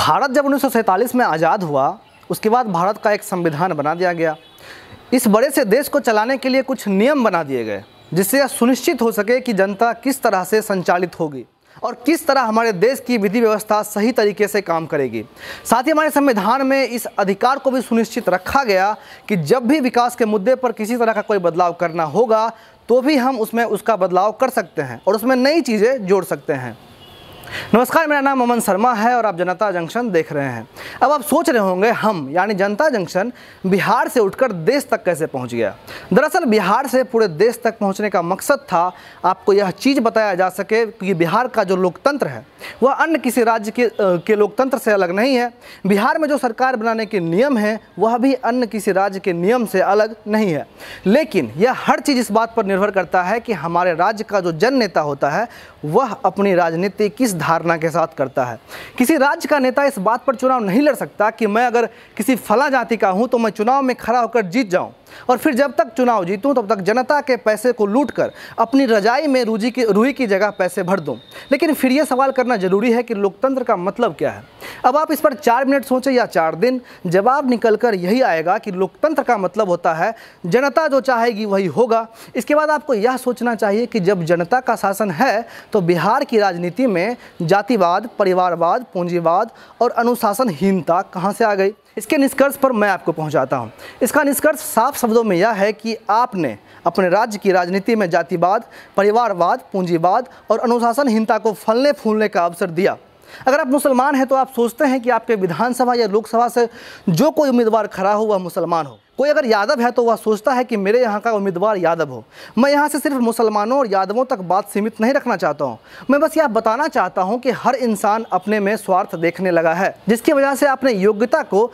भारत जब 1947 में आज़ाद हुआ, उसके बाद भारत का एक संविधान बना दिया गया। इस बड़े से देश को चलाने के लिए कुछ नियम बना दिए गए, जिससे यह सुनिश्चित हो सके कि जनता किस तरह से संचालित होगी और किस तरह हमारे देश की विधि व्यवस्था सही तरीके से काम करेगी। साथ ही हमारे संविधान में इस अधिकार को भी सुनिश्चित रखा गया कि जब भी विकास के मुद्दे पर किसी तरह का कोई बदलाव करना होगा तो भी हम उसमें उसका बदलाव कर सकते हैं और उसमें नई चीज़ें जोड़ सकते हैं। नमस्कार, मेरा नाम अमन शर्मा है और आप जनता जंक्शन देख रहे हैं। अब आप सोच रहे होंगे हम यानी जनता जंक्शन बिहार से उठकर देश तक कैसे पहुंच गया। दरअसल बिहार से पूरे देश तक पहुंचने का मकसद था आपको यह चीज़ बताया जा सके कि बिहार का जो लोकतंत्र है वह अन्य किसी राज्य के लोकतंत्र से अलग नहीं है। बिहार में जो सरकार बनाने के नियम हैं वह भी अन्य किसी राज्य के नियम से अलग नहीं है। लेकिन यह हर चीज़ इस बात पर निर्भर करता है कि हमारे राज्य का जो जन नेता होता है वह अपनी राजनीति किस धारणा के साथ करता है। किसी राज्य का नेता इस बात पर चुनाव नहीं लड़ सकता कि मैं अगर किसी फला जाति का हूं तो मैं चुनाव में खड़ा होकर जीत जाऊं और फिर जब तक चुनाव जीतूं तब तक जनता के पैसे को लूटकर अपनी रजाई में रूही की जगह पैसे भर दूं। लेकिन फिर यह सवाल करना जरूरी है कि लोकतंत्र का मतलब क्या है। अब आप इस पर 4 मिनट सोचें या 4 दिन, जवाब निकलकर यही आएगा कि लोकतंत्र का मतलब होता है जनता जो चाहेगी वही होगा। इसके बाद आपको यह सोचना चाहिए कि जब जनता का शासन है तो बिहार की राजनीति में जातिवाद, परिवारवाद, पूंजीवाद और अनुशासनहीनता कहाँ से आ गई। इसके निष्कर्ष पर मैं आपको पहुंचाता हूं। इसका निष्कर्ष साफ शब्दों में यह है कि आपने अपने राज्य की राजनीति में जातिवाद, परिवारवाद, पूंजीवाद और अनुशासनहीनता को फलने फूलने का अवसर दिया। अगर आप मुसलमान हैं तो आप सोचते हैं कि आपके विधानसभा या लोकसभा से जो कोई उम्मीदवार खड़ा हो वह मुसलमान हो। कोई अगर यादव है तो वह सोचता है कि मेरे यहाँ का उम्मीदवार यादव हो। मैं यहाँ से सिर्फ मुसलमानों और यादवों तक बात सीमित नहीं रखना चाहता हूँ। मैं बस यह बताना चाहता हूँ कि हर इंसान अपने में स्वार्थ देखने लगा है, जिसकी वजह से अपने योग्यता को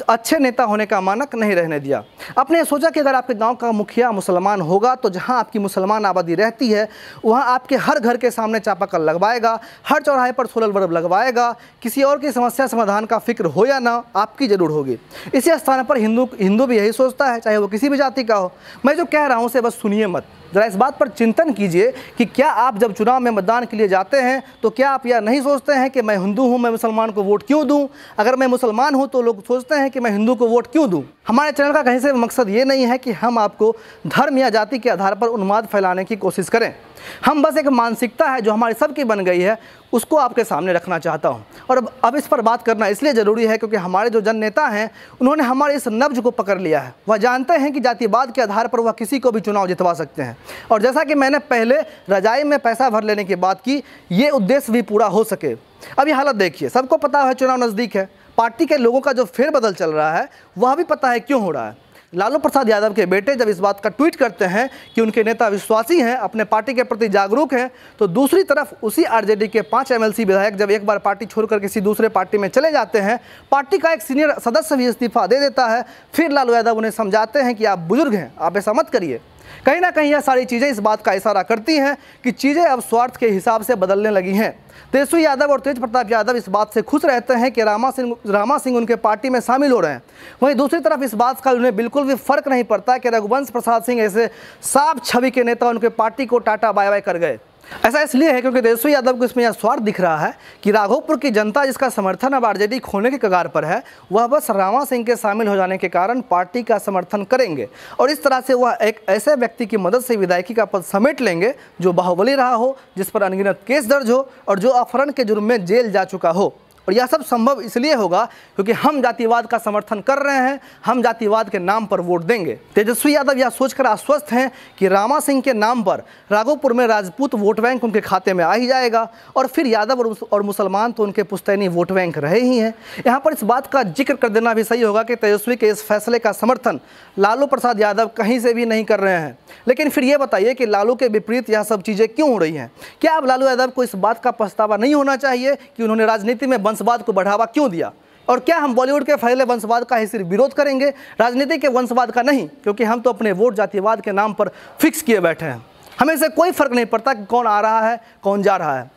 अच्छे नेता होने का मानक नहीं रहने दिया। आपने सोचा कि अगर आपके गांव का मुखिया मुसलमान होगा तो जहां आपकी मुसलमान आबादी रहती है वहां आपके हर घर के सामने चापाकल लगवाएगा, हर चौराहे पर सोलर बल्ब लगवाएगा। किसी और की समस्या समाधान का फिक्र हो या ना, आपकी जरूर होगी। इसी स्थान पर हिंदू भी यही सोचता है, चाहे वो किसी भी जाति का हो। मैं जो कह रहा हूँ उसे बस सुनिए मत, ज़रा इस बात पर चिंतन कीजिए कि क्या आप जब चुनाव में मतदान के लिए जाते हैं तो क्या आप यह नहीं सोचते हैं कि मैं हिंदू हूं, मैं मुसलमान को वोट क्यों दूं। अगर मैं मुसलमान हूं तो लोग सोचते हैं कि मैं हिंदू को वोट क्यों दूं। हमारे चैनल का कहीं से मकसद ये नहीं है कि हम आपको धर्म या जाति के आधार पर उन्माद फैलाने की कोशिश करें। हम बस एक मानसिकता है जो हमारी सबकी बन गई है उसको आपके सामने रखना चाहता हूं। और अब इस पर बात करना इसलिए ज़रूरी है क्योंकि हमारे जो जन नेता हैं उन्होंने हमारे इस नब्ज को पकड़ लिया है। वह जानते हैं कि जातिवाद के आधार पर वह किसी को भी चुनाव जितवा सकते हैं। और जैसा कि मैंने पहले रजाई में पैसा भर लेने की बात की, ये उद्देश्य भी पूरा हो सके। अब ये हालत देखिए, सबको पता है चुनाव नज़दीक है, पार्टी के लोगों का जो फेरबदल चल रहा है वह भी पता है क्यों हो रहा है। लालू प्रसाद यादव के बेटे जब इस बात का ट्वीट करते हैं कि उनके नेता विश्वासी हैं, अपने पार्टी के प्रति जागरूक हैं, तो दूसरी तरफ उसी आरजेडी के 5 एमएलसी विधायक जब एक बार पार्टी छोड़कर किसी दूसरे पार्टी में चले जाते हैं, पार्टी का एक सीनियर सदस्य भी इस्तीफा दे देता है। फिर लालू यादव उन्हें समझाते हैं कि आप बुजुर्ग हैं, आप ऐसा मत करिए। कहीं ना कहीं यह सारी चीज़ें इस बात का इशारा करती हैं कि चीज़ें अब स्वार्थ के हिसाब से बदलने लगी हैं। तेजस्वी यादव और तेज प्रताप यादव इस बात से खुश रहते हैं कि रामा सिंह उनके पार्टी में शामिल हो रहे हैं। वहीं दूसरी तरफ इस बात का उन्हें बिल्कुल भी फर्क नहीं पड़ता कि रघुवंश प्रसाद सिंह ऐसे साफ छवि के नेता उनके पार्टी को टाटा बाय बाय कर गए। ऐसा इसलिए है क्योंकि तेजस्वी यादव को इसमें यह स्वार्थ दिख रहा है कि राघोपुर की जनता जिसका समर्थन अब आरजेडी खोने के कगार पर है वह बस रामा सिंह के शामिल हो जाने के कारण पार्टी का समर्थन करेंगे और इस तरह से वह एक ऐसे व्यक्ति की मदद से विधायकी का पद समेट लेंगे जो बाहुबली रहा हो, जिस पर अनगिनत केस दर्ज हो और जो अपहरण के जुर्म में जेल जा चुका हो। और यह सब संभव इसलिए होगा क्योंकि हम जातिवाद का समर्थन कर रहे हैं, हम जातिवाद के नाम पर वोट देंगे। तेजस्वी यादव यह सोचकर आश्वस्त हैं कि रामा सिंह के नाम पर राघोपुर में राजपूत वोट बैंक उनके खाते में आ ही जाएगा और फिर यादव और मुसलमान तो उनके पुश्तैनी वोट बैंक रहे ही हैं। यहाँ पर इस बात का जिक्र कर देना भी सही होगा कि तेजस्वी के इस फैसले का समर्थन लालू प्रसाद यादव कहीं से भी नहीं कर रहे हैं। लेकिन फिर ये बताइए कि लालू के विपरीत यह सब चीज़ें क्यों हो रही हैं। क्या अब लालू यादव को इस बात का पछतावा नहीं होना चाहिए कि उन्होंने राजनीति में वंशवाद को बढ़ावा क्यों दिया। और क्या हम बॉलीवुड के फैले वंशवाद का ही सिर्फ विरोध करेंगे, राजनीति के वंशवाद का नहीं, क्योंकि हम तो अपने वोट जातिवाद के नाम पर फिक्स किए बैठे हैं। हमें से कोई फर्क नहीं पड़ता कि कौन आ रहा है कौन जा रहा है।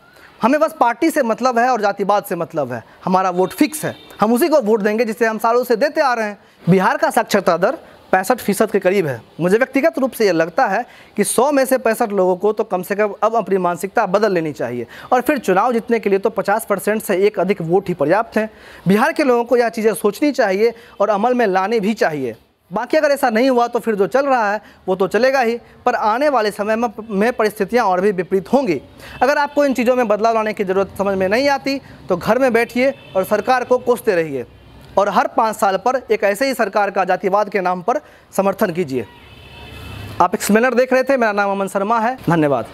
हमें बस पार्टी से मतलब है और जातिवाद से मतलब है। हमारा वोट फिक्स है, हम उसी को वोट देंगे जिसे हम सालों से देते आ रहे हैं। बिहार का साक्षरता दर 65% के करीब है। मुझे व्यक्तिगत रूप से ये लगता है कि 100 में से 65 लोगों को तो कम से कम अब अपनी मानसिकता बदल लेनी चाहिए और फिर चुनाव जीतने के लिए तो 50% से एक अधिक वोट ही पर्याप्त हैं। बिहार के लोगों को यह चीज़ें सोचनी चाहिए और अमल में लानी भी चाहिए। बाकी अगर ऐसा नहीं हुआ तो फिर जो चल रहा है वो तो चलेगा ही, पर आने वाले समय में परिस्थितियां और भी विपरीत होंगी। अगर आपको इन चीज़ों में बदलाव लाने की ज़रूरत समझ में नहीं आती तो घर में बैठिए और सरकार को कोसते रहिए और हर 5 साल पर एक ऐसे ही सरकार का जातिवाद के नाम पर समर्थन कीजिए। आप एक्सप्लेनर देख रहे थे, मेरा नाम अमन शर्मा है। धन्यवाद।